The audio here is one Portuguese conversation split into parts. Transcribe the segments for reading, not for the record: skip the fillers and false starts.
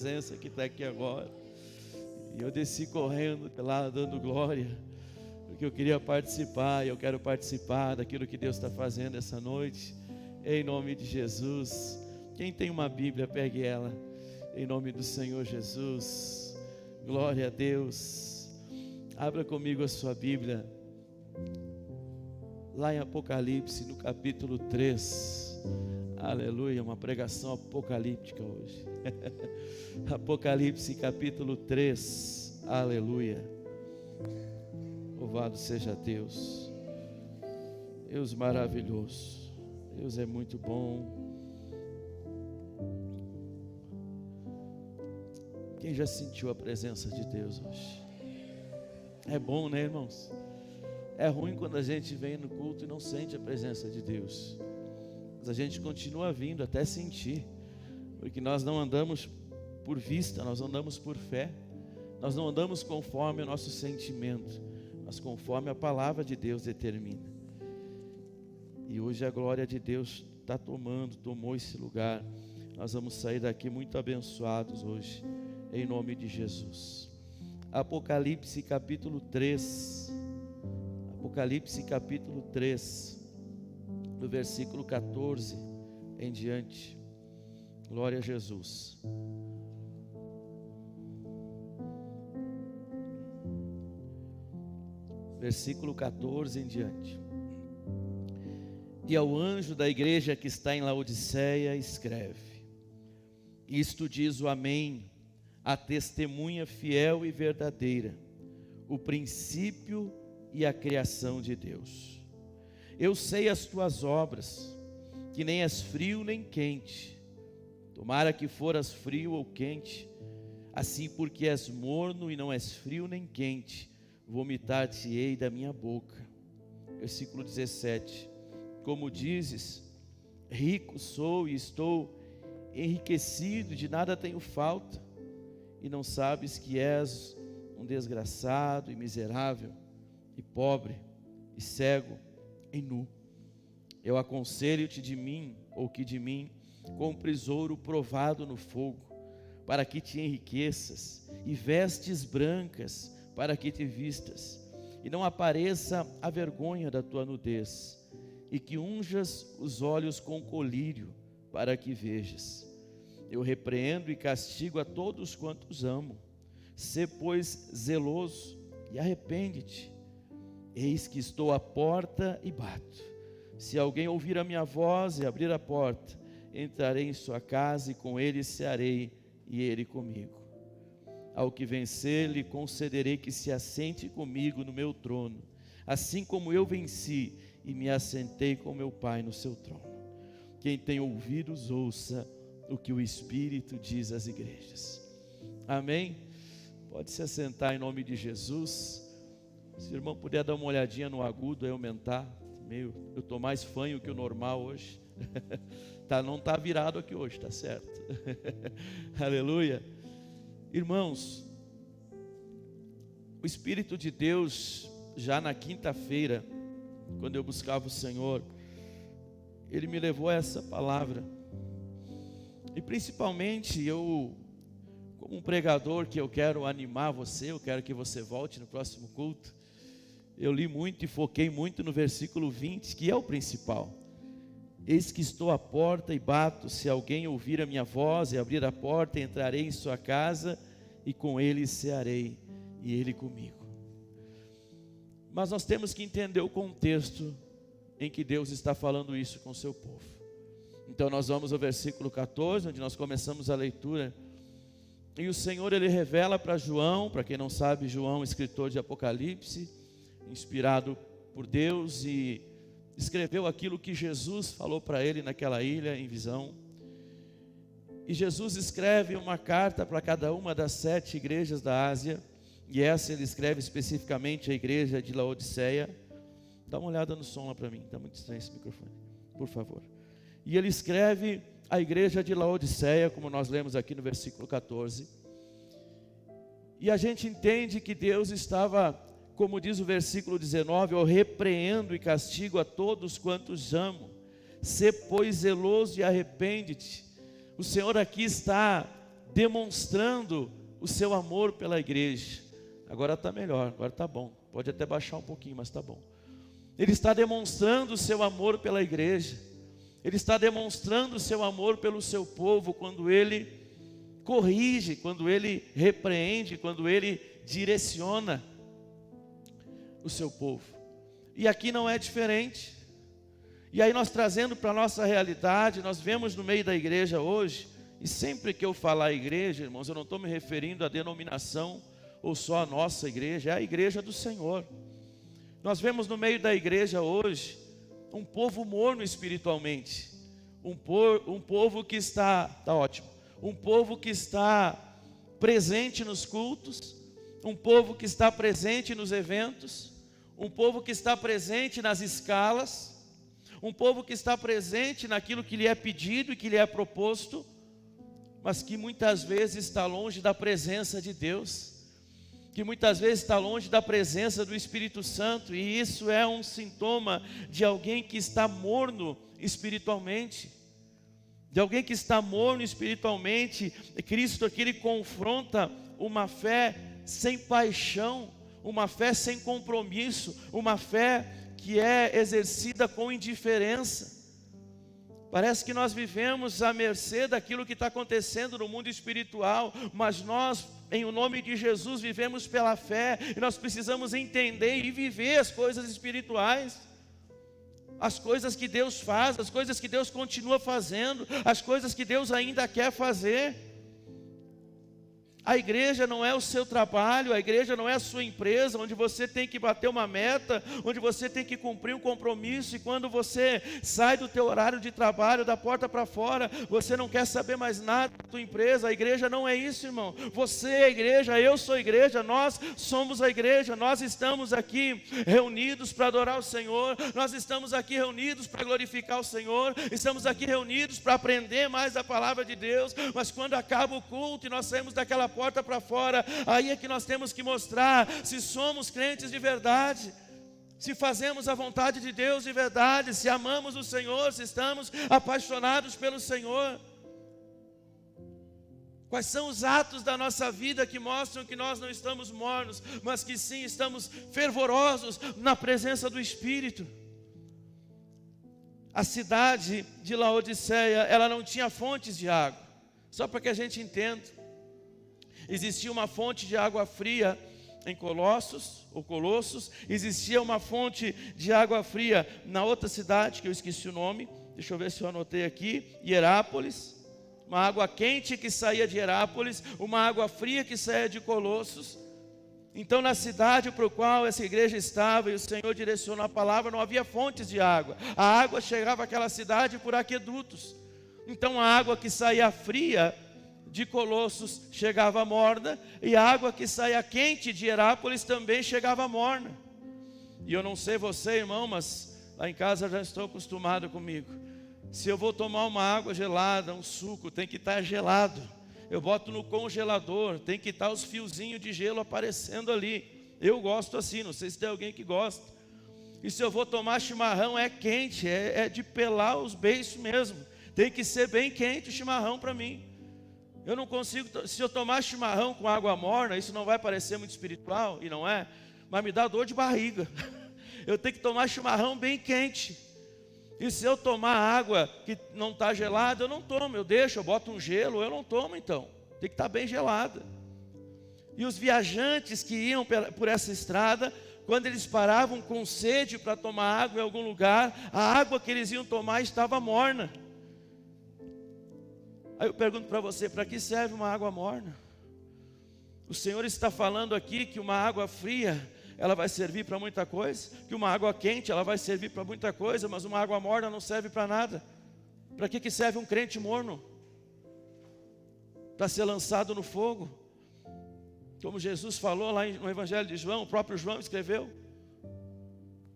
presença que está aqui agora. E eu desci correndo lá, dando glória, porque eu queria participar, e eu quero participar daquilo que Deus está fazendo essa noite, em nome de Jesus. Quem tem uma Bíblia, pegue ela, em nome do Senhor Jesus. Glória a Deus. Abra comigo a sua Bíblia, lá em Apocalipse, no capítulo 3. Aleluia, uma pregação apocalíptica hoje. Apocalipse capítulo 3. Aleluia. Louvado seja Deus. Deus maravilhoso. Deus é muito bom. Quem já sentiu a presença de Deus hoje? É bom, né, irmãos? É ruim quando a gente vem no culto e não sente a presença de Deus. Mas a gente continua vindo até sentir, porque nós não andamos por vista, nós andamos por fé. Nós não andamos conforme o nosso sentimento, mas conforme a palavra de Deus determina. E hoje a glória de Deus tomou esse lugar. Nós vamos sair daqui muito abençoados hoje, em nome de Jesus. Apocalipse capítulo 3. Apocalipse capítulo 3. Do versículo 14 em diante. Glória a Jesus. Versículo 14 em diante. E ao anjo da igreja que está em Laodiceia escreve: Isto diz o Amém, a testemunha fiel e verdadeira, o princípio e a criação de Deus. Eu sei as tuas obras, que nem és frio nem quente. Tomara que foras frio ou quente, assim porque és morno e não és frio nem quente, vomitar-te-ei da minha boca. Versículo 17. Como dizes, rico sou e estou enriquecido, de nada tenho falta, e não sabes que és um desgraçado e miserável, e pobre, e cego, e nu. Eu aconselho-te de mim, ou que de mim, compres ouro provado no fogo, para que te enriqueças, e vestes brancas, para que te vistas, e não apareça a vergonha da tua nudez, e que unjas os olhos com colírio, para que vejas. Eu repreendo e castigo a todos quantos amo. Sê, pois, zeloso e arrepende-te. Eis que estou à porta e bato. Se alguém ouvir a minha voz e abrir a porta, entrarei em sua casa e com ele cearei e ele comigo. Ao que vencer, lhe concederei que se assente comigo no meu trono, assim como eu venci e me assentei com meu Pai no seu trono. Quem tem ouvidos, ouça o que o Espírito diz às igrejas. Amém? Pode se assentar em nome de Jesus. Se o irmão puder dar uma olhadinha no agudo, aí aumentar. Eu estou mais fanho que o normal hoje. Não está virado aqui hoje, tá certo? Aleluia. Irmãos, o Espírito de Deus, já na quinta-feira, quando eu buscava o Senhor, Ele me levou a essa palavra. E principalmente eu, como um pregador que eu quero animar você, eu quero que você volte no próximo culto. Eu li muito e foquei muito no versículo 20, que é o principal. Eis que estou à porta e bato, se alguém ouvir a minha voz e abrir a porta, entrarei em sua casa e com ele cearei e ele comigo. Mas nós temos que entender o contexto em que Deus está falando isso com o seu povo. Então nós vamos ao versículo 14, onde nós começamos a leitura. E o Senhor, Ele revela para João, para quem não sabe, João, escritor de Apocalipse, inspirado por Deus, e escreveu aquilo que Jesus falou para ele naquela ilha em visão. E Jesus escreve uma carta para cada uma das 7 igrejas da Ásia, e essa ele escreve especificamente a igreja de Laodiceia. Dá uma olhada no som lá para mim, está muito estranho esse microfone, por favor. E ele escreve a igreja de Laodiceia, como nós lemos aqui no versículo 14. E a gente entende que Deus estava, como diz o versículo 19, eu repreendo e castigo a todos quantos amo. Sê, pois, zeloso e arrepende-te. O Senhor aqui está demonstrando o seu amor pela igreja. Agora está melhor, agora está bom. Pode até baixar um pouquinho, mas está bom. Ele está demonstrando o seu amor pela igreja. Ele está demonstrando o seu amor pelo seu povo quando ele corrige, quando ele repreende, quando ele direciona o seu povo. E aqui não é diferente. E aí nós trazendo para a nossa realidade, nós vemos no meio da igreja hoje, e sempre que eu falar igreja, irmãos, eu não estou me referindo à denominação ou só à nossa igreja, é a igreja do Senhor. Nós vemos no meio da igreja hoje um povo morno espiritualmente, um povo que está ótimo, um povo que está presente nos cultos, um povo que está presente nos eventos, um povo que está presente nas escalas, um povo que está presente naquilo que lhe é pedido e que lhe é proposto, mas que muitas vezes está longe da presença de Deus, que muitas vezes está longe da presença do Espírito Santo, e isso é um sintoma de alguém que está morno espiritualmente, de alguém que está morno espiritualmente. Cristo aqui ele confronta uma fé sem paixão, uma fé sem compromisso, uma fé que é exercida com indiferença. Parece que nós vivemos à mercê daquilo que está acontecendo no mundo espiritual, mas nós, em o nome de Jesus, vivemos pela fé, e nós precisamos entender e viver as coisas espirituais, as coisas que Deus faz, as coisas que Deus continua fazendo, as coisas que Deus ainda quer fazer. A igreja não é o seu trabalho, a igreja não é a sua empresa, onde você tem que bater uma meta, onde você tem que cumprir um compromisso, e quando você sai do teu horário de trabalho, da porta para fora, você não quer saber mais nada da tua empresa. A igreja não é isso, irmão. Você é a igreja, eu sou a igreja, nós somos a igreja, nós estamos aqui reunidos para adorar o Senhor, nós estamos aqui reunidos para glorificar o Senhor, estamos aqui reunidos para aprender mais da palavra de Deus, mas quando acaba o culto e nós saímos daquela porta para fora, aí é que nós temos que mostrar se somos crentes de verdade, se fazemos a vontade de Deus de verdade, se amamos o Senhor, se estamos apaixonados pelo Senhor. Quais são os atos da nossa vida que mostram que nós não estamos mornos, mas que sim estamos fervorosos na presença do Espírito? A cidade de Laodiceia, ela não tinha fontes de água, só para que a gente entenda. Existia uma fonte de água fria em Colossos, existia uma fonte de água fria na outra cidade, que eu esqueci o nome, deixa eu ver se eu anotei aqui, Hierápolis, uma água quente que saía de Hierápolis, uma água fria que saía de Colossos. Então na cidade para a qual essa igreja estava, e o Senhor direcionou a palavra, não havia fontes de água, a água chegava àquela cidade por aquedutos. Então a água que saía fria de Colossos chegava morna, e a água que saía quente de Hierápolis também chegava morna. E eu não sei você, irmão, mas lá em casa já estou acostumado comigo. Se eu vou tomar uma água gelada, um suco, tem que estar gelado. Eu boto no congelador, tem que estar os fiozinhos de gelo aparecendo ali. Eu gosto assim, não sei se tem alguém que gosta. E se eu vou tomar chimarrão, é quente, é de pelar os beiços mesmo. Tem que ser bem quente o chimarrão para mim. Eu não consigo, se eu tomar chimarrão com água morna, isso não vai parecer muito espiritual, e não é, mas me dá dor de barriga. Eu tenho que tomar chimarrão bem quente. E se eu tomar água que não está gelada, eu não tomo, eu deixo, eu boto um gelo, eu não tomo então. Tem que estar bem gelada. E os viajantes que iam por essa estrada, quando eles paravam com sede para tomar água em algum lugar, a água que eles iam tomar estava morna. Aí eu pergunto para você, para que serve uma água morna? O Senhor está falando aqui que uma água fria, ela vai servir para muita coisa, que uma água quente, ela vai servir para muita coisa, mas uma água morna não serve para nada. Para que serve um crente morno? Para ser lançado no fogo. Como Jesus falou lá no Evangelho de João, o próprio João escreveu.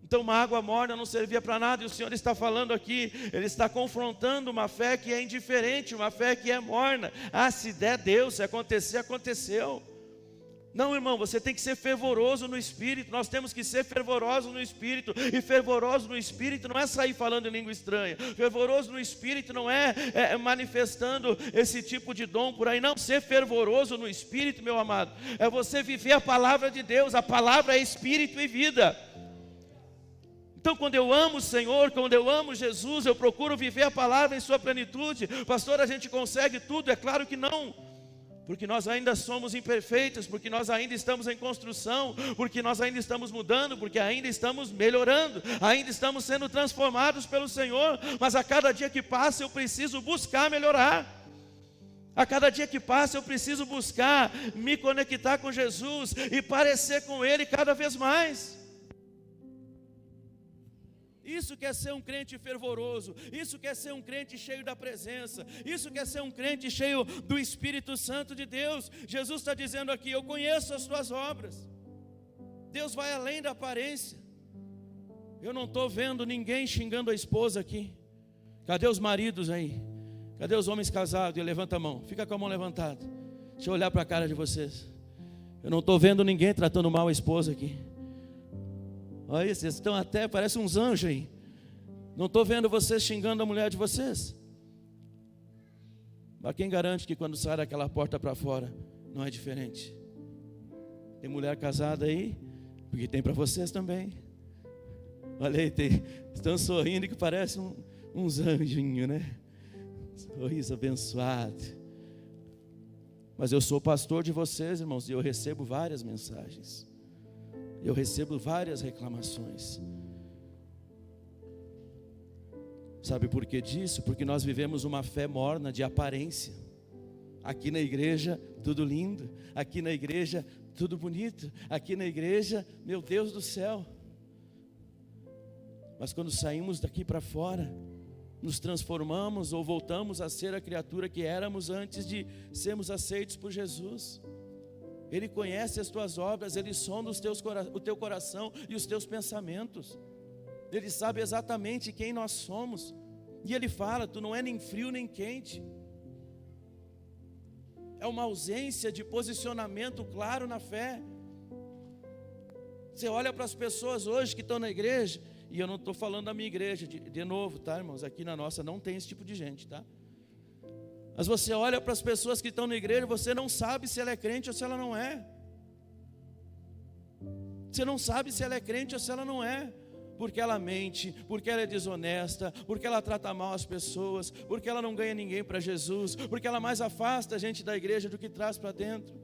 Então uma água morna não servia para nada, e o Senhor está falando aqui, Ele está confrontando uma fé que é indiferente, uma fé que é morna. Ah, se der Deus, se acontecer, aconteceu. Não, irmão, você tem que ser fervoroso no Espírito. Nós temos que ser fervorosos no Espírito. E fervoroso no Espírito não é sair falando em língua estranha. Fervoroso no Espírito não é manifestando esse tipo de dom por aí. Não, ser fervoroso no Espírito, meu amado, é você viver a palavra de Deus. A palavra é Espírito e vida. Então, quando eu amo o Senhor, quando eu amo Jesus, eu procuro viver a palavra em sua plenitude. Pastor, a gente consegue tudo? É claro que não. Porque nós ainda somos imperfeitos, porque nós ainda estamos em construção, porque nós ainda estamos mudando, porque ainda estamos melhorando, ainda estamos sendo transformados pelo Senhor. Mas a cada dia que passa eu preciso buscar melhorar. A cada dia que passa eu preciso buscar me conectar com Jesus e parecer com Ele cada vez mais. Isso quer ser um crente fervoroso, isso quer ser um crente cheio da presença, isso quer ser um crente cheio do Espírito Santo de Deus. Jesus está dizendo aqui: eu conheço as tuas obras. Deus vai além da aparência. Eu não estou vendo ninguém xingando a esposa aqui. Cadê os maridos aí? Cadê os homens casados? E levanta a mão, fica com a mão levantada. Deixa eu olhar para a cara de vocês. Eu não estou vendo ninguém tratando mal a esposa aqui. Olha, vocês estão até, parece uns anjos aí. Não estou vendo vocês xingando a mulher de vocês. Mas quem garante que quando sai daquela porta para fora não é diferente? Tem mulher casada aí? Porque tem para vocês também. Olha aí, estão sorrindo que parece uns anjinhos, né? Sorriso abençoado. Mas eu sou pastor de vocês, irmãos, e eu recebo várias mensagens. Eu recebo várias reclamações. Sabe por que disso? Porque nós vivemos uma fé morna de aparência. Aqui na igreja, tudo lindo. Aqui na igreja, tudo bonito. Aqui na igreja, meu Deus do céu. Mas quando saímos daqui para fora, nos transformamos ou voltamos a ser a criatura que éramos antes de sermos aceitos por Jesus. Ele conhece as tuas obras, Ele sonda o teu coração e os teus pensamentos. Ele sabe exatamente quem nós somos. E Ele fala: tu não é nem frio nem quente. É uma ausência de posicionamento claro na fé. Você olha para as pessoas hoje que estão na igreja, e eu não estou falando da minha igreja, de novo, tá, irmãos? Aqui na nossa não tem esse tipo de gente, tá? Mas você olha para as pessoas que estão na igreja, você não sabe se ela é crente ou se ela não é. Você não sabe se ela é crente ou se ela não é. Porque ela mente, porque ela é desonesta, porque ela trata mal as pessoas, porque ela não ganha ninguém para Jesus, porque ela mais afasta a gente da igreja do que traz para dentro.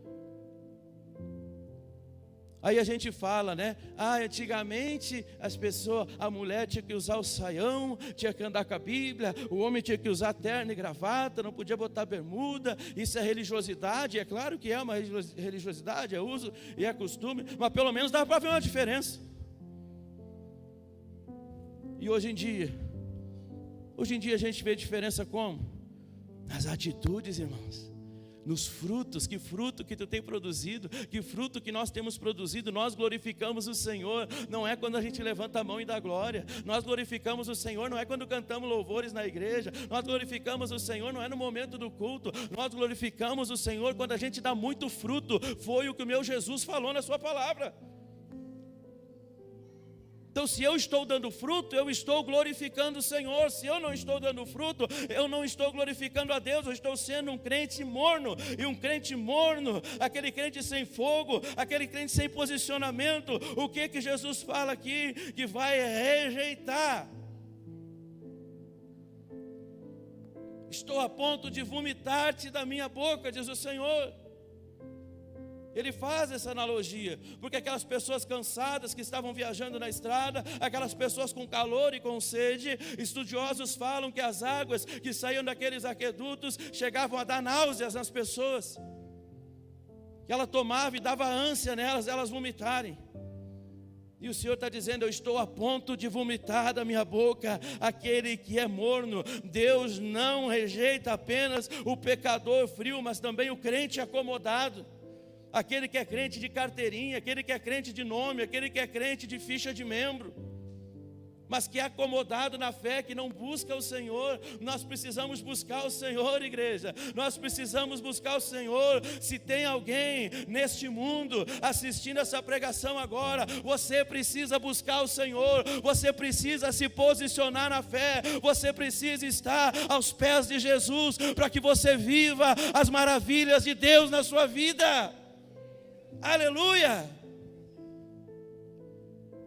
Aí a gente fala, né? Antigamente a mulher tinha que usar o saião, tinha que andar com a Bíblia, o homem tinha que usar terno e gravata, não podia botar bermuda. Isso é religiosidade, é claro que é uma religiosidade, é uso e é costume, mas pelo menos dá para ver uma diferença. E hoje em dia a gente vê diferença como? Nas atitudes, irmãos. Nos frutos, que fruto que tu tem produzido, que fruto que nós temos produzido. Nós glorificamos o Senhor, não é quando a gente levanta a mão e dá glória. Nós glorificamos o Senhor, não é quando cantamos louvores na igreja. Nós glorificamos o Senhor, não é no momento do culto. Nós glorificamos o Senhor quando a gente dá muito fruto. Foi o que o meu Jesus falou na sua palavra. Então, se eu estou dando fruto, eu estou glorificando o Senhor. Se eu não estou dando fruto, eu não estou glorificando a Deus. Eu estou sendo um crente morno. E um crente morno, aquele crente sem fogo, aquele crente sem posicionamento, o que Jesus fala aqui? Que vai rejeitar. Estou a ponto de vomitar-te da minha boca, diz o Senhor. Ele faz essa analogia, porque aquelas pessoas cansadas que estavam viajando na estrada, aquelas pessoas com calor e com sede, estudiosos falam que as águas que saíam daqueles aquedutos chegavam a dar náuseas nas pessoas, que ela tomava e dava ânsia nelas, elas vomitarem. E o Senhor está dizendo: eu estou a ponto de vomitar da minha boca aquele que é morno. Deus não rejeita apenas o pecador frio, mas também o crente acomodado. Aquele que é crente de carteirinha, aquele que é crente de nome, aquele que é crente de ficha de membro. mas que é acomodado na fé, que não busca o Senhor. Nós precisamos buscar o Senhor, igreja. Nós precisamos buscar o Senhor. Se tem alguém neste mundo assistindo essa pregação agora, você precisa buscar o Senhor. Você precisa se posicionar na fé. Você precisa estar aos pés de Jesus, para que você viva as maravilhas de Deus na sua vida. Aleluia!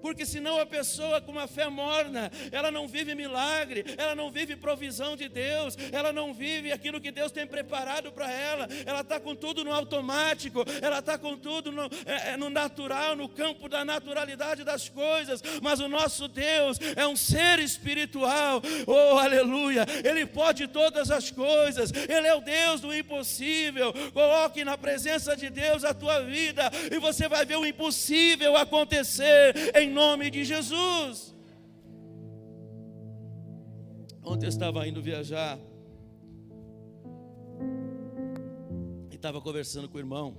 Porque senão a pessoa com uma fé morna, ela não vive milagre, ela não vive provisão de Deus, ela não vive aquilo que Deus tem preparado para ela. Ela está com tudo no automático, ela está com tudo no natural, no campo da naturalidade das coisas. Mas o nosso Deus é um ser espiritual, oh aleluia, Ele pode todas as coisas, Ele é o Deus do impossível. Coloque na presença de Deus a tua vida, e você vai ver o impossível acontecer, em nome de Jesus. Ontem eu estava indo viajar e estava conversando com o irmão,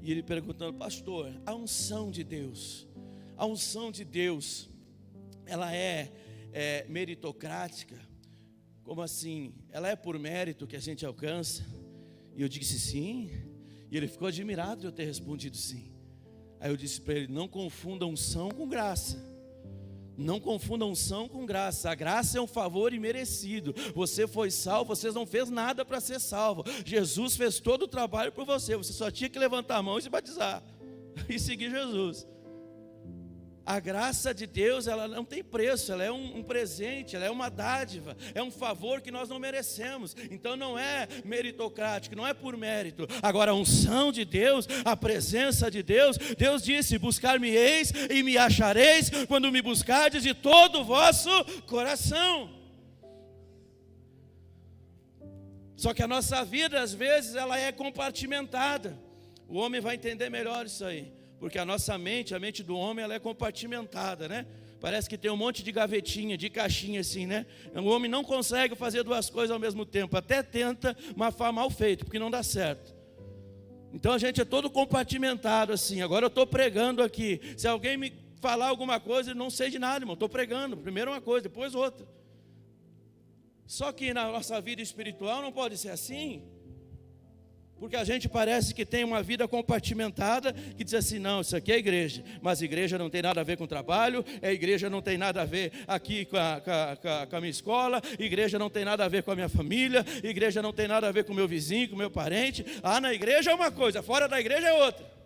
e ele perguntando: pastor, a unção de Deus, ela é meritocrática? Como assim? Ela é por mérito que a gente alcança? E eu disse sim, e ele ficou admirado de eu ter respondido sim. Aí eu disse para ele: não confunda unção com graça. Não confunda unção com graça. A graça é um favor imerecido. Você foi salvo, você não fez nada para ser salvo. Jesus fez todo o trabalho por você. Você só tinha que levantar a mão e se batizar e seguir Jesus. A graça de Deus, ela não tem preço, ela é um presente, ela é uma dádiva, é um favor que nós não merecemos. Então não é meritocrático, não é por mérito. Agora a unção de Deus, a presença de Deus, Deus disse: buscar-me-eis e me achareis quando me buscardes de todo o vosso coração. Só que a nossa vida, às vezes, ela é compartimentada. O homem vai entender melhor isso aí, porque a nossa mente, a mente do homem, ela é compartimentada, né? Parece que tem um monte de gavetinha, de caixinha assim, né? O homem não consegue fazer duas coisas ao mesmo tempo. Até tenta, mas faz mal feito, porque não dá certo. Então a gente é todo compartimentado assim. Agora eu estou pregando aqui. Se alguém me falar alguma coisa, eu não sei de nada, irmão. Estou pregando. Primeiro uma coisa, depois outra. Só que na nossa vida espiritual não pode ser assim. Porque a gente parece que tem uma vida compartimentada, que diz assim: não, isso aqui é igreja, mas igreja não tem nada a ver com trabalho, igreja não tem nada a ver aqui com a minha escola, igreja não tem nada a ver com a minha família, igreja não tem nada a ver com o meu vizinho, com o meu parente. Na igreja é uma coisa, fora da igreja é outra.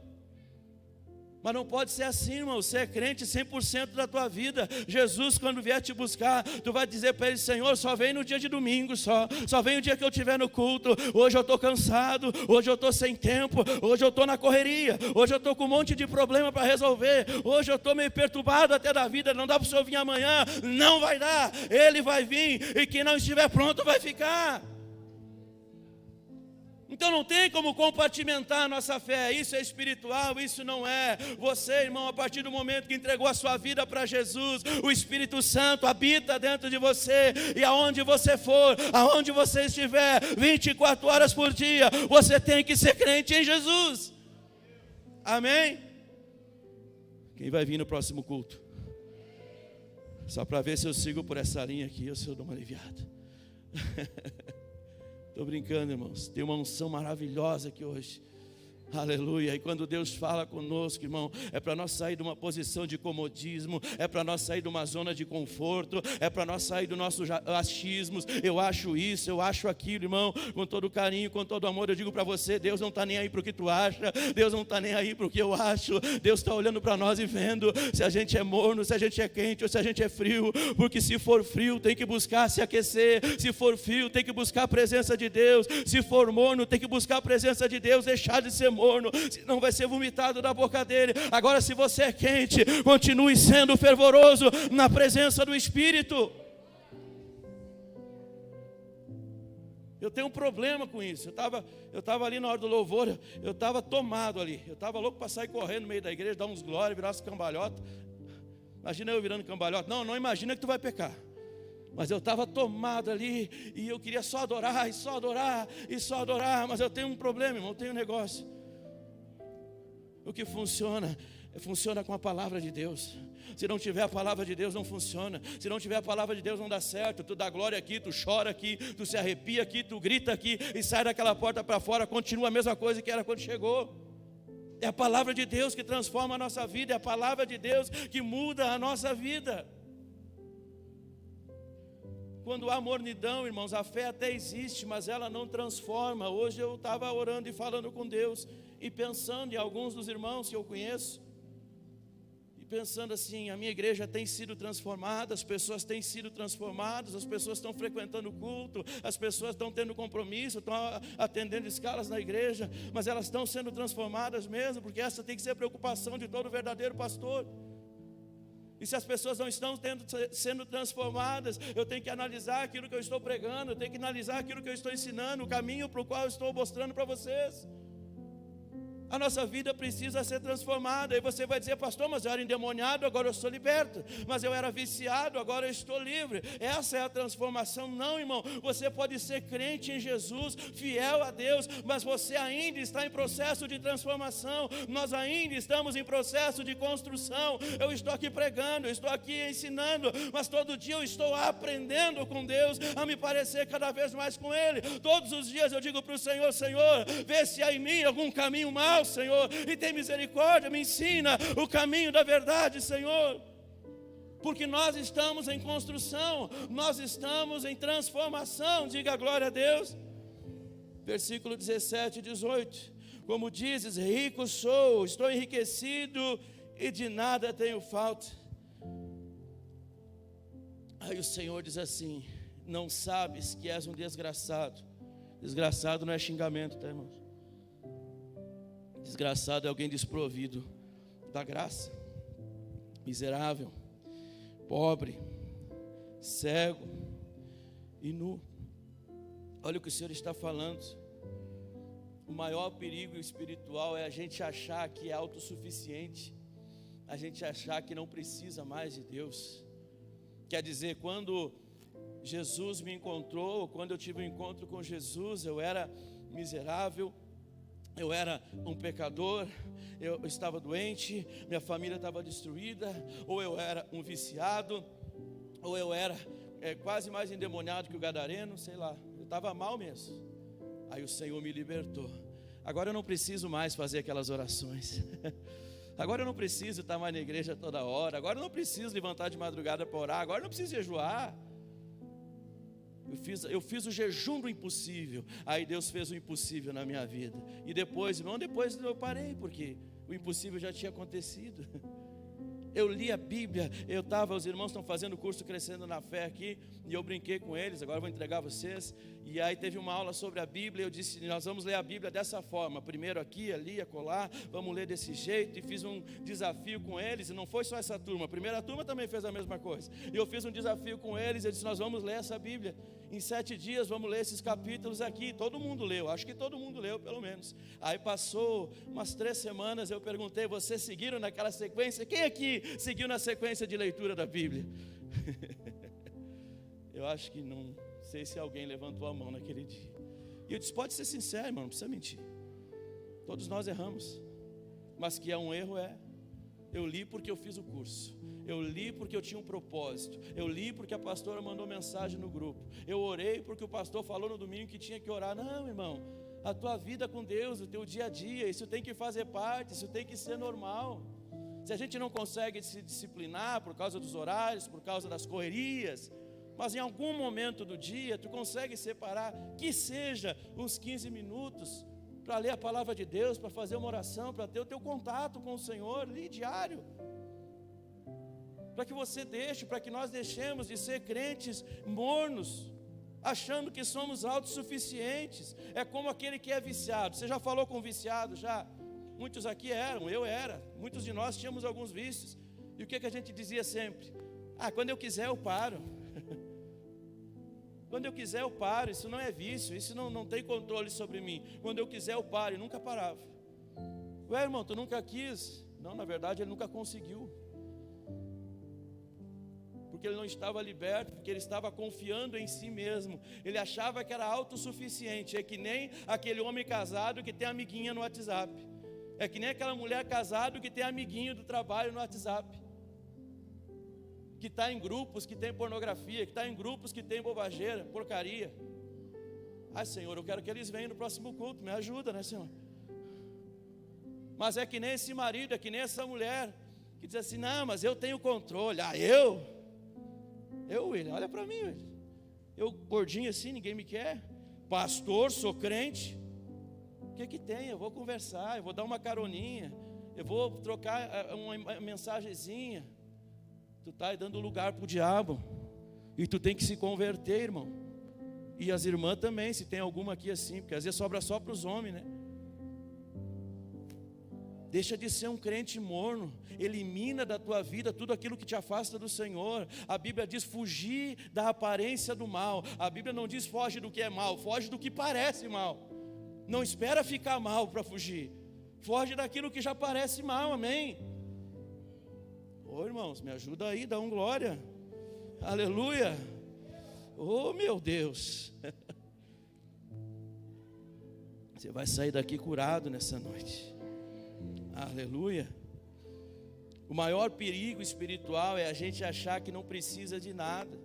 Mas não pode ser assim, irmão. Você é crente 100% da tua vida. Jesus, quando vier te buscar, tu vai dizer para ele: Senhor, só vem no dia de domingo, só vem o dia que eu estiver no culto. Hoje eu estou cansado, hoje eu estou sem tempo, hoje eu estou na correria, hoje eu estou com um monte de problema para resolver, hoje eu estou meio perturbado até da vida, não dá para o senhor vir amanhã. Não vai dar, ele vai vir, e quem não estiver pronto vai ficar. Então não tem como compartimentar a nossa fé. Isso é espiritual, isso não é. Você, irmão, a partir do momento que entregou a sua vida para Jesus, o Espírito Santo habita dentro de você. E aonde você for, aonde você estiver, 24 horas por dia, você tem que ser crente em Jesus. Amém? Quem vai vir no próximo culto? Só para ver se eu sigo por essa linha aqui, ou se eu dou uma aliviada. Estou brincando, irmãos. Tem uma unção maravilhosa aqui hoje. Aleluia. E quando Deus fala conosco, irmão, é para nós sair de uma posição de comodismo, é para nós sair de uma zona de conforto, é para nós sair do nosso achismos. Eu acho isso, eu acho aquilo, irmão. Com todo carinho, com todo amor, eu digo para você: Deus não está nem aí para o que tu acha, Deus não está nem aí para o que eu acho. Deus está olhando para nós e vendo se a gente é morno, se a gente é quente ou se a gente é frio. Porque se for frio, tem que buscar se aquecer. Se for frio, tem que buscar a presença de Deus. Se for morno, tem que buscar a presença de Deus, deixar de ser morno, senão vai ser vomitado da boca dele. Agora, se você é quente, continue sendo fervoroso na presença do Espírito. Eu tenho um problema com isso. Eu estava ali na hora do louvor, eu estava tomado ali. Eu estava louco para sair correndo no meio da igreja, dar uns glórias, virar as cambalhotas. Imagina eu virando cambalhota. Não imagina que tu vai pecar. Mas eu estava tomado ali, e eu queria só adorar, e só adorar, e só adorar. Mas eu tenho um problema, irmão, eu tenho um negócio. O que funciona funciona com a palavra de Deus. Se não tiver a palavra de Deus, não funciona. Se não tiver a palavra de Deus, não dá certo. Tu dá glória aqui, tu chora aqui, tu se arrepia aqui, tu grita aqui e sai daquela porta para fora, continua a mesma coisa que era quando chegou. É a palavra de Deus que transforma a nossa vida, é a palavra de Deus que muda a nossa vida. Quando há mornidão, irmãos, a fé até existe, mas ela não transforma. Hoje eu estava orando e falando com Deus e pensando em alguns dos irmãos que eu conheço, e pensando assim, a minha igreja tem sido transformada, as pessoas têm sido transformadas, as pessoas estão frequentando o culto, as pessoas estão tendo compromisso, estão atendendo escalas na igreja, mas elas estão sendo transformadas mesmo, porque essa tem que ser a preocupação de todo verdadeiro pastor. E se as pessoas não estão sendo transformadas, eu tenho que analisar aquilo que eu estou pregando, eu tenho que analisar aquilo que eu estou ensinando, o caminho para o qual eu estou mostrando para vocês. A nossa vida precisa ser transformada. E você vai dizer, pastor, mas eu era endemoniado, agora eu sou liberto. Mas eu era viciado, agora eu estou livre. Essa é a transformação. Não, irmão, você pode ser crente em Jesus, fiel a Deus, mas você ainda está em processo de transformação. Nós ainda estamos em processo de construção. Eu estou aqui pregando, eu estou aqui ensinando, mas todo dia eu estou aprendendo com Deus a me parecer cada vez mais com Ele. Todos os dias eu digo para o Senhor, Senhor, vê se há em mim algum caminho mau, Senhor, e tem misericórdia, me ensina o caminho da verdade, Senhor, porque nós estamos em construção, nós estamos em transformação. Diga glória a Deus. Versículo 17 e 18, como dizes, rico sou, estou enriquecido e de nada tenho falta. Aí o Senhor diz assim, não sabes que és um desgraçado. Desgraçado não é xingamento, tá, irmãos? Desgraçado é alguém desprovido da graça, miserável, pobre, cego e nu. Olha o que o Senhor está falando. O maior perigo espiritual é a gente achar que é autossuficiente, a gente achar que não precisa mais de Deus. Quer dizer, quando Jesus me encontrou, quando eu tive um encontro com Jesus, eu era miserável, eu era um pecador, eu estava doente, minha família estava destruída, ou eu era um viciado, ou eu era quase mais endemoniado que o gadareno, sei lá, eu estava mal mesmo. Aí o Senhor me libertou. Agora eu não preciso mais fazer aquelas orações. Agora eu não preciso estar mais na igreja toda hora. Agora eu não preciso levantar de madrugada para orar. Agora eu não preciso jejuar. Eu fiz o jejum do impossível. Aí Deus fez o impossível na minha vida. E depois, irmão, depois eu parei, porque o impossível já tinha acontecido. Eu li a Bíblia, os irmãos estão fazendo o curso Crescendo na Fé aqui, e eu brinquei com eles, agora eu vou entregar a vocês, e aí teve uma aula sobre a Bíblia, eu disse, nós vamos ler a Bíblia dessa forma, primeiro aqui, ali, acolá, vamos ler desse jeito, e fiz um desafio com eles, e não foi só essa turma, a primeira turma também fez a mesma coisa, e eu fiz um desafio com eles, eu disse, nós vamos ler essa Bíblia, em 7 dias vamos ler esses capítulos aqui, todo mundo leu, acho que todo mundo leu pelo menos. Aí passou umas 3 semanas, eu perguntei, vocês seguiram naquela sequência? Quem aqui seguiu na sequência de leitura da Bíblia? Eu acho que não sei se alguém levantou a mão naquele dia. E eu disse, pode ser sincero, irmão, não precisa mentir. Todos nós erramos, mas que é um erro eu li porque eu fiz o curso, eu li porque eu tinha um propósito, eu li porque a pastora mandou mensagem no grupo, eu orei porque o pastor falou no domingo que tinha que orar. Não, irmão, a tua vida com Deus, o teu dia a dia, isso tem que fazer parte, isso tem que ser normal. Se a gente não consegue se disciplinar por causa dos horários, por causa das correrias, mas em algum momento do dia tu consegue separar, que seja uns 15 minutos, para ler a palavra de Deus, para fazer uma oração, para ter o teu contato com o Senhor ali diário, para que você deixe, para que nós deixemos de ser crentes mornos, achando que somos autossuficientes. É como aquele que é viciado. Você já falou com um viciado? Já? Muitos aqui eram, eu era, muitos de nós tínhamos alguns vícios, e o que a gente dizia sempre? Quando eu quiser eu paro. Quando eu quiser eu paro, isso não é vício, isso não tem controle sobre mim. Quando eu quiser eu paro, e nunca parava. Ué, irmão, tu nunca quis? Não, na verdade ele nunca conseguiu, porque ele não estava liberto, porque ele estava confiando em si mesmo. Ele achava que era autossuficiente. É que nem aquele homem casado que tem amiguinha no WhatsApp. É que nem aquela mulher casada que tem amiguinho do trabalho no WhatsApp, que está em grupos que tem pornografia, que está em grupos que tem bobageira, porcaria. Ai, Senhor, eu quero que eles venham no próximo culto, me ajuda, né, Senhor? Mas é que nem esse marido, é que nem essa mulher que diz assim: não, mas eu tenho controle. Eu, William, olha para mim, William. Eu gordinho assim, ninguém me quer. Pastor, sou crente. O que tem? Eu vou conversar, eu vou dar uma caroninha, eu vou trocar uma mensagenzinha. Tu está dando lugar para o diabo, e tu tem que se converter, irmão. E as irmãs também, se tem alguma aqui assim, porque às vezes sobra só para os homens, né? Deixa de ser um crente morno. Elimina da tua vida tudo aquilo que te afasta do Senhor. A Bíblia diz fugir da aparência do mal. A Bíblia não diz foge do que é mal, foge do que parece mal. Não espera ficar mal para fugir. Foge daquilo que já parece mal, amém? Ô irmãos, me ajuda aí, dá um glória. Aleluia. Oh meu Deus. Você vai sair daqui curado nessa noite. Aleluia. O maior perigo espiritual é a gente achar que não precisa de nada.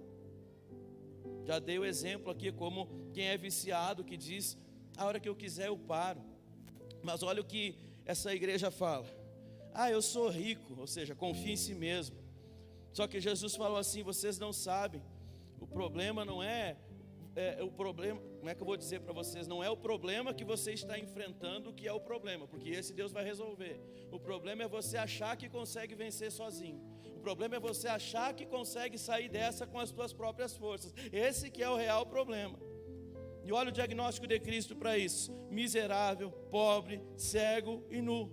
Já dei o exemplo aqui como quem é viciado, que diz: a hora que eu quiser eu paro. Mas olha o que essa igreja fala: eu sou rico, ou seja, confia em si mesmo. Só que Jesus falou assim: vocês não sabem. O problema não é o problema, como é que eu vou dizer para vocês? Não é o problema que você está enfrentando que é o problema, porque esse Deus vai resolver. O problema é você achar que consegue vencer sozinho. O problema é você achar que consegue sair dessa com as suas próprias forças. Esse que é o real problema. E olha o diagnóstico de Cristo para isso: miserável, pobre, cego e nu.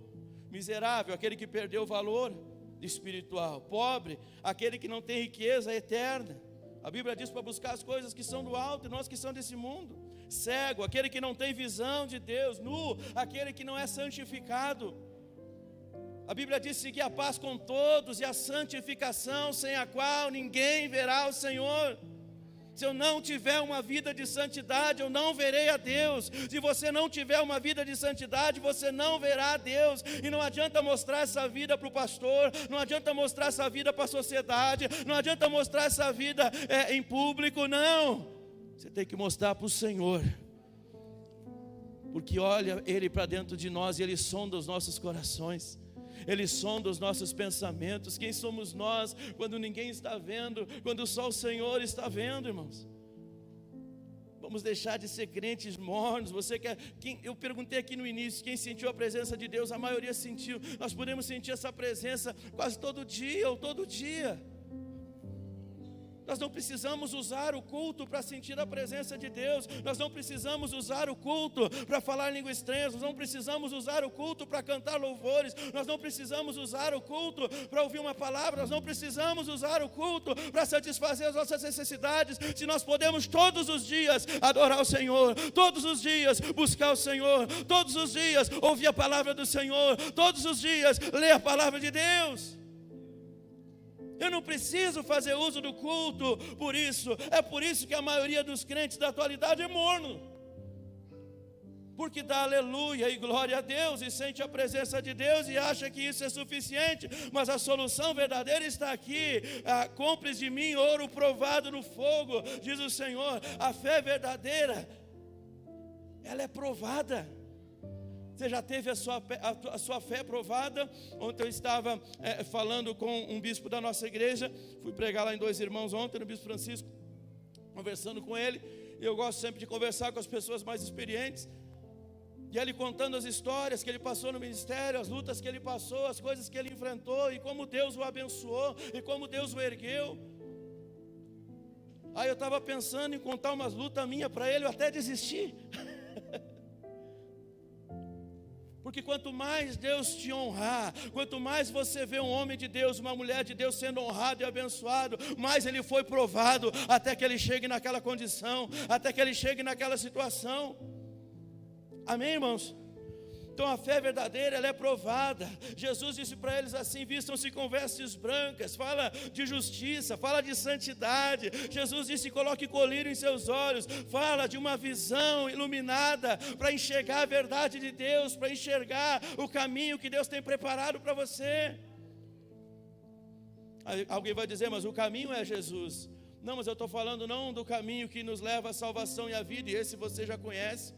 Miserável, aquele que perdeu o valor espiritual. Pobre, aquele que não tem riqueza eterna. A Bíblia diz para buscar as coisas que são do alto e nós que são desse mundo. Cego, aquele que não tem visão de Deus. Nu, aquele que não é santificado. A Bíblia diz seguir a paz com todos e a santificação, sem a qual ninguém verá o Senhor. Se eu não tiver uma vida de santidade, eu não verei a Deus. Se você não tiver uma vida de santidade, você não verá a Deus. E não adianta mostrar essa vida para o pastor, não adianta mostrar essa vida para a sociedade, não adianta mostrar essa vida em público, não. Você tem que mostrar para o Senhor. Porque olha Ele para dentro de nós e Ele sonda os nossos corações. Ele sonda os nossos pensamentos. Quem somos nós quando ninguém está vendo, quando só o Senhor está vendo, irmãos? Vamos deixar de ser crentes mornos. Eu perguntei aqui no início, quem sentiu a presença de Deus? A maioria sentiu. Nós podemos sentir essa presença quase todo dia ou todo dia. Nós não precisamos usar o culto para sentir a presença de Deus. Nós não precisamos usar o culto para falar língua estranha. Nós não precisamos usar o culto para cantar louvores. Nós não precisamos usar o culto para ouvir uma palavra. Nós não precisamos usar o culto para satisfazer as nossas necessidades. Se nós podemos todos os dias adorar o Senhor, todos os dias buscar o Senhor, todos os dias ouvir a palavra do Senhor, todos os dias ler a palavra de Deus. Eu não preciso fazer uso do culto por isso. É por isso que a maioria dos crentes da atualidade é morno. Porque dá aleluia e glória a Deus e sente a presença de Deus e acha que isso é suficiente. Mas a solução verdadeira está aqui. Compres de mim ouro provado no fogo, diz o Senhor. A fé verdadeira, ela é provada. Você já teve a sua fé provada? Ontem eu estava falando com um bispo da nossa igreja. Fui pregar lá em Dois Irmãos ontem, no Bispo Francisco, conversando com ele. Eu gosto sempre de conversar com as pessoas mais experientes. E ele contando as histórias que ele passou no ministério, as lutas que ele passou, as coisas que ele enfrentou, e como Deus o abençoou, e como Deus o ergueu. Aí eu estava pensando em contar umas lutas minhas para ele, eu até desisti. Porque quanto mais Deus te honrar, quanto mais você vê um homem de Deus, uma mulher de Deus sendo honrado e abençoado, mais ele foi provado até que ele chegue naquela condição, até que ele chegue naquela situação. Amém, irmãos? Então a fé verdadeira, ela é provada. Jesus disse para eles assim: vistam-se com vestes brancas. Fala de justiça, fala de santidade. Jesus disse: coloque colírio em seus olhos. Fala de uma visão iluminada para enxergar a verdade de Deus, para enxergar o caminho que Deus tem preparado para você. Alguém vai dizer: mas o caminho é Jesus. Não, mas eu estou falando não do caminho que nos leva à salvação e à vida, e esse você já conhece.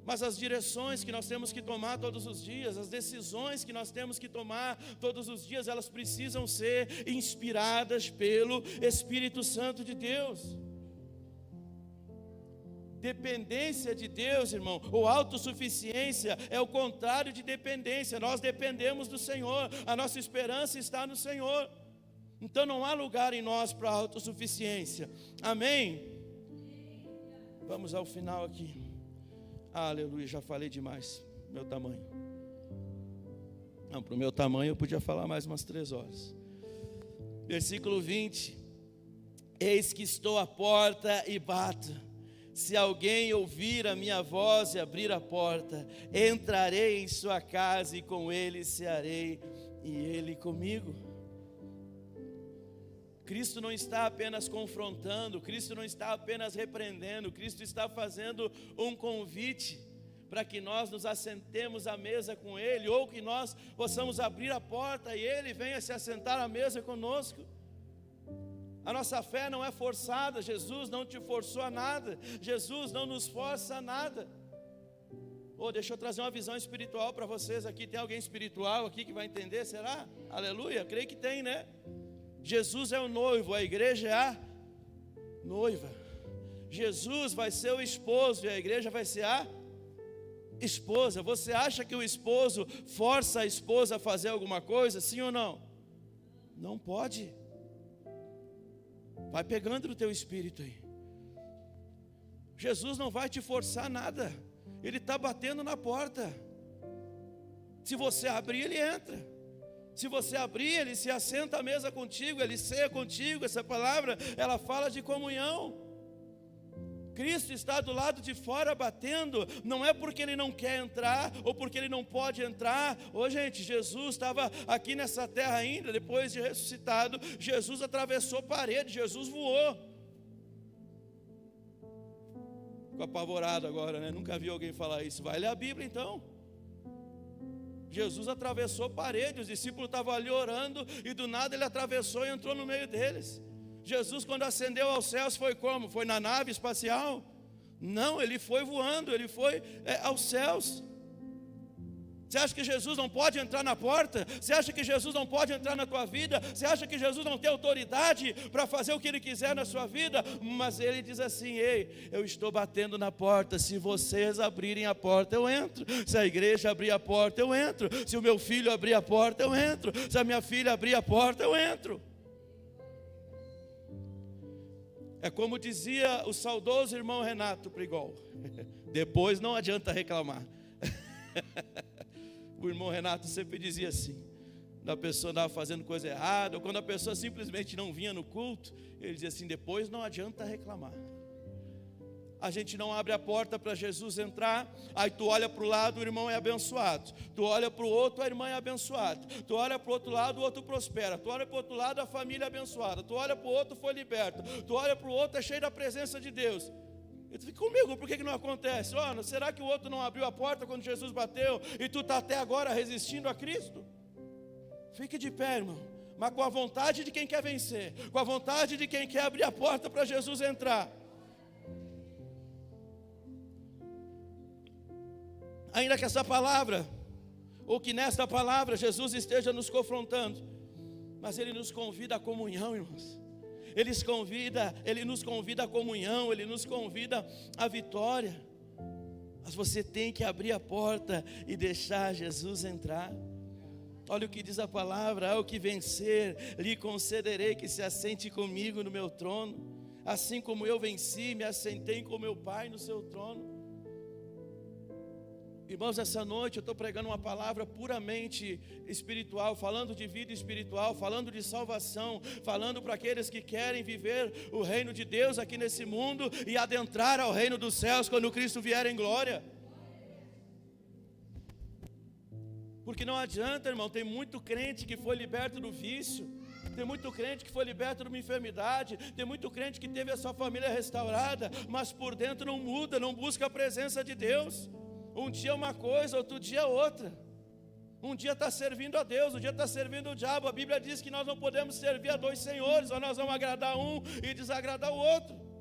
Mas as direções que nós temos que tomar todos os dias, as decisões que nós temos que tomar todos os dias, elas precisam ser inspiradas pelo Espírito Santo de Deus. Dependência de Deus, irmão, ou autossuficiência é o contrário de dependência. Nós dependemos do Senhor, a nossa esperança está no Senhor. Então não há lugar em nós para autossuficiência. Amém? Vamos ao final aqui. Aleluia, já falei demais. Meu tamanho. Não, para o meu tamanho eu podia falar mais umas 3 horas. Versículo 20. Eis que estou à porta e bato. Se alguém ouvir a minha voz e abrir a porta, entrarei em sua casa e com ele cearei e ele comigo. Cristo não está apenas confrontando, Cristo não está apenas repreendendo, Cristo está fazendo um convite para que nós nos assentemos à mesa com Ele, ou que nós possamos abrir a porta e Ele venha se assentar à mesa conosco. A nossa fé não é forçada, Jesus não te forçou a nada, Jesus não nos força a nada. Deixa eu trazer uma visão espiritual para vocês aqui. Tem alguém espiritual aqui que vai entender, será? Aleluia, creio que tem, né? Jesus é o noivo, a igreja é a noiva. Jesus vai ser o esposo e a igreja vai ser a esposa. Você acha que o esposo força a esposa a fazer alguma coisa? Sim ou não? Não pode. Vai pegando no teu espírito aí. Jesus não vai te forçar nada. Ele está batendo na porta. Se você abrir, ele entra. Se você abrir, ele se assenta à mesa contigo, ele ceia contigo. Essa palavra, ela fala de comunhão. Cristo está do lado de fora batendo, não é porque ele não quer entrar, ou porque ele não pode entrar. Gente, Jesus estava aqui nessa terra ainda, depois de ressuscitado, Jesus atravessou parede, Jesus voou. Ficou apavorado agora, né? Nunca vi alguém falar isso. Vai ler a Bíblia então. Jesus atravessou parede, os discípulos estavam ali orando, e do nada ele atravessou e entrou no meio deles. Jesus, quando ascendeu aos céus, foi como? Foi na nave espacial? Não, ele foi voando, ele foi aos céus. Você acha que Jesus não pode entrar na porta? Você acha que Jesus não pode entrar na tua vida? Você acha que Jesus não tem autoridade para fazer o que Ele quiser na sua vida? Mas Ele diz assim: ei, eu estou batendo na porta, se vocês abrirem a porta, eu entro. Se a igreja abrir a porta, eu entro. Se o meu filho abrir a porta, eu entro. Se a minha filha abrir a porta, eu entro. É como dizia o saudoso irmão Renato Prigol: depois não adianta reclamar. O irmão Renato sempre dizia assim, quando a pessoa andava fazendo coisa errada, ou quando a pessoa simplesmente não vinha no culto, ele dizia assim: depois não adianta reclamar. A gente não abre a porta para Jesus entrar, aí tu olha para o lado, o irmão é abençoado, tu olha para o outro, a irmã é abençoada, tu olha para o outro lado, o outro prospera, tu olha para o outro lado, a família é abençoada, tu olha para o outro, foi liberto, tu olha para o outro, é cheio da presença de Deus. E tu fica comigo, por que não acontece? Será que o outro não abriu a porta quando Jesus bateu e tu está até agora resistindo a Cristo? Fique de pé, irmão, mas com a vontade de quem quer vencer, com a vontade de quem quer abrir a porta para Jesus entrar. Ainda que essa palavra, ou que nesta palavra Jesus esteja nos confrontando, mas Ele nos convida à comunhão, irmãos. Ele nos convida à comunhão, Ele nos convida à vitória. Mas você tem que abrir a porta e deixar Jesus entrar. Olha o que diz a palavra: ao que vencer, lhe concederei que se assente comigo no meu trono, assim como eu venci, me assentei com meu Pai no seu trono. Irmãos, essa noite eu estou pregando uma palavra puramente espiritual, falando de vida espiritual, falando de salvação, falando para aqueles que querem viver o reino de Deus aqui nesse mundo e adentrar ao reino dos céus quando Cristo vier em glória. Porque não adianta, irmão, tem muito crente que foi liberto do vício, tem muito crente que foi liberto de uma enfermidade, tem muito crente que teve a sua família restaurada, mas por dentro não muda, não busca a presença de Deus. Um dia é uma coisa, outro dia é outra. Um dia está servindo a Deus, um dia está servindo o diabo. A Bíblia diz que nós não podemos servir a dois senhores, ou nós vamos agradar um e desagradar o outro.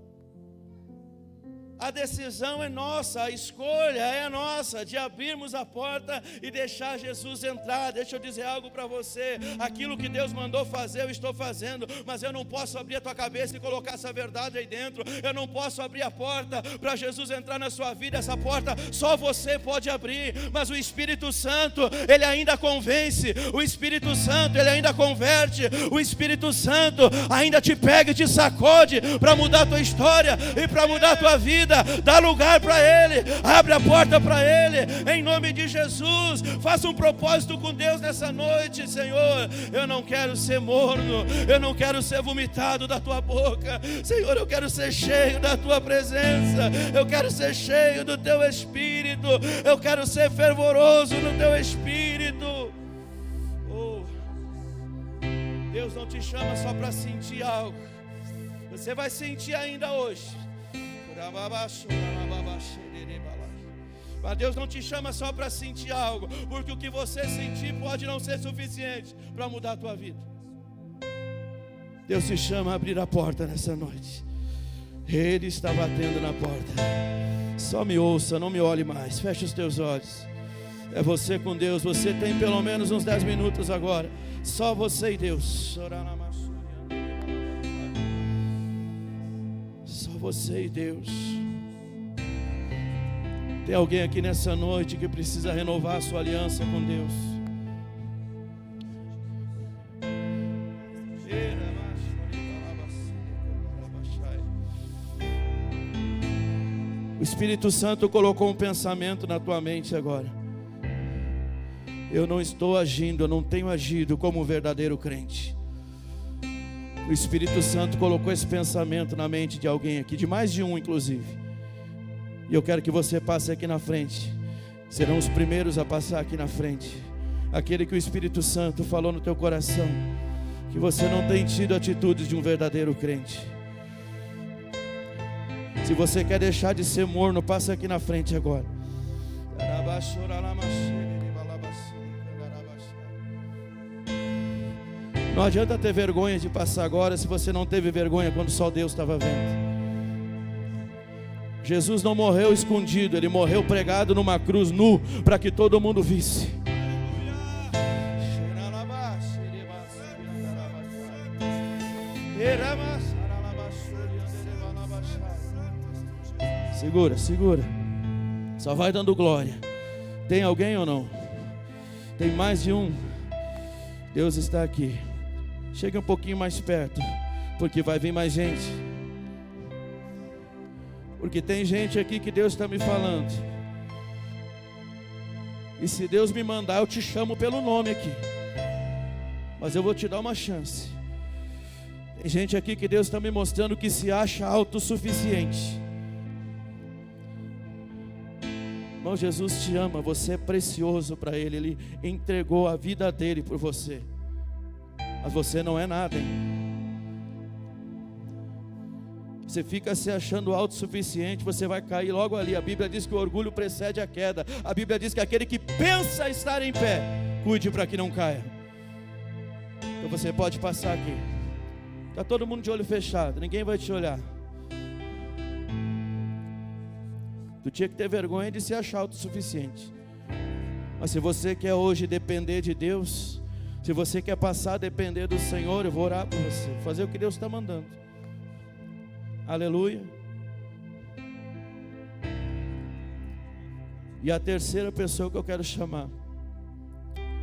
A decisão é nossa, a escolha é nossa, de abrirmos a porta e deixar Jesus entrar. Deixa eu dizer algo para você, aquilo que Deus mandou fazer, eu estou fazendo, mas eu não posso abrir a tua cabeça e colocar essa verdade aí dentro. Eu não posso abrir a porta para Jesus entrar na sua vida. Essa porta só você pode abrir, mas o Espírito Santo, Ele ainda convence, o Espírito Santo, Ele ainda converte, o Espírito Santo ainda te pega e te sacode para mudar a tua história e para mudar a tua vida. Dá lugar para Ele, abre a porta para Ele, em nome de Jesus. Faça um propósito com Deus nessa noite. Senhor, eu não quero ser morno, eu não quero ser vomitado da tua boca. Senhor, eu quero ser cheio da tua presença, eu quero ser cheio do teu Espírito, eu quero ser fervoroso no teu Espírito. Oh, Deus não te chama só para sentir algo, você vai sentir ainda hoje. Mas Deus não te chama só para sentir algo, porque o que você sentir pode não ser suficiente para mudar a tua vida. Deus te chama a abrir a porta nessa noite. Ele está batendo na porta. Só me ouça, não me olhe mais. Feche os teus olhos. É você com Deus. Você tem pelo menos uns 10 minutos agora. Só você e Deus. Você e Deus. Tem alguém aqui nessa noite que precisa renovar a sua aliança com Deus? O Espírito Santo colocou um pensamento na tua mente agora. Eu não estou agindo, eu não tenho agido como um verdadeiro crente. O Espírito Santo colocou esse pensamento na mente de alguém aqui, de mais de um inclusive. E eu quero que você passe aqui na frente. Serão os primeiros a passar aqui na frente. Aquele que o Espírito Santo falou no teu coração, que você não tem tido atitudes de um verdadeiro crente. Se você quer deixar de ser morno, passa aqui na frente agora. Não adianta ter vergonha de passar agora se você não teve vergonha quando só Deus estava vendo. Jesus não morreu escondido, Ele morreu pregado numa cruz nu, para que todo mundo visse. Segura, segura. Só vai dando glória. Tem alguém ou não? Tem mais de um. Deus está aqui. Chega um pouquinho mais perto, porque vai vir mais gente. Porque tem gente aqui que Deus está me falando. E se Deus me mandar, eu te chamo pelo nome aqui. Mas eu vou te dar uma chance. Tem gente aqui que Deus está me mostrando que se acha autossuficiente. Irmão, Jesus te ama, você é precioso para Ele. Ele entregou a vida dele por você. Mas você não é nada, hein? Você fica se achando autossuficiente, você vai cair logo ali. A Bíblia diz que o orgulho precede a queda. A Bíblia diz que aquele que pensa estar em pé, cuide para que não caia. Então você pode passar aqui. Está todo mundo de olho fechado, ninguém vai te olhar. Tu tinha que ter vergonha de se achar autossuficiente. Mas se você quer hoje depender de Deus, se você quer passar a depender do Senhor, eu vou orar por você, fazer o que Deus está mandando. Aleluia. E a terceira pessoa que eu quero chamar,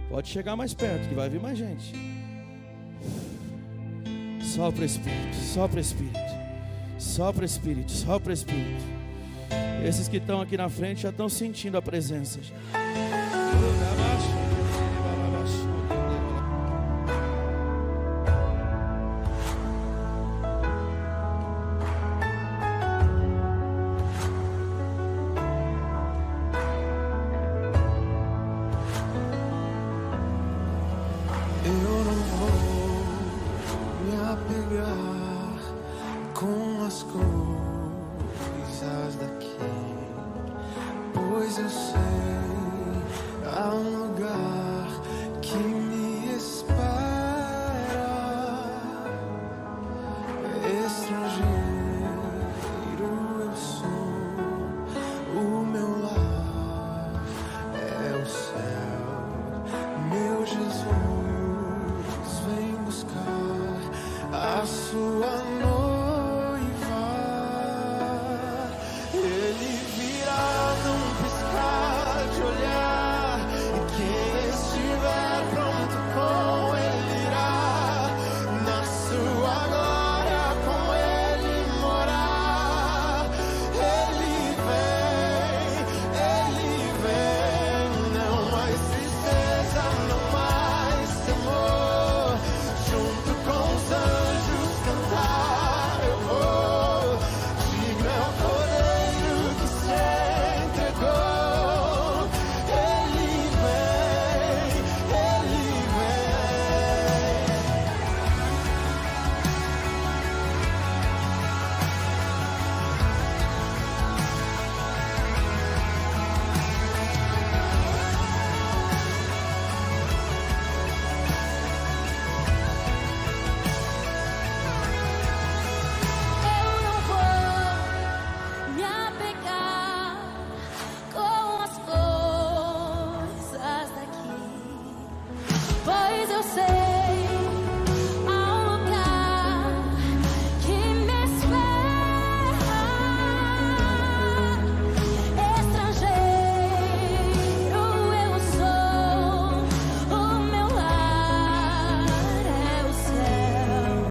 pode chegar mais perto, que vai vir mais gente. Sopra Espírito, sopra Espírito, sopra Espírito, sopra Espírito. Esses que estão aqui na frente já estão sentindo a presença. lugar com as coisas daqui, pois eu sei, há um lugar que me espera. Estrangeiro eu sou, o meu lar é o céu. Meu Jesus vem buscar a sua noiva. Ele virá num piscar de olhar, e quem estiver pronto com ele irá na sua glória com ele morar. Ele vem, não mais tristeza, não mais temor. Junto com os anjos cantar eu vou, de meu cordeiro que se entregou. Ele vem, ele vem. Eu não vou me apegar com as coisas daqui, pois eu sei.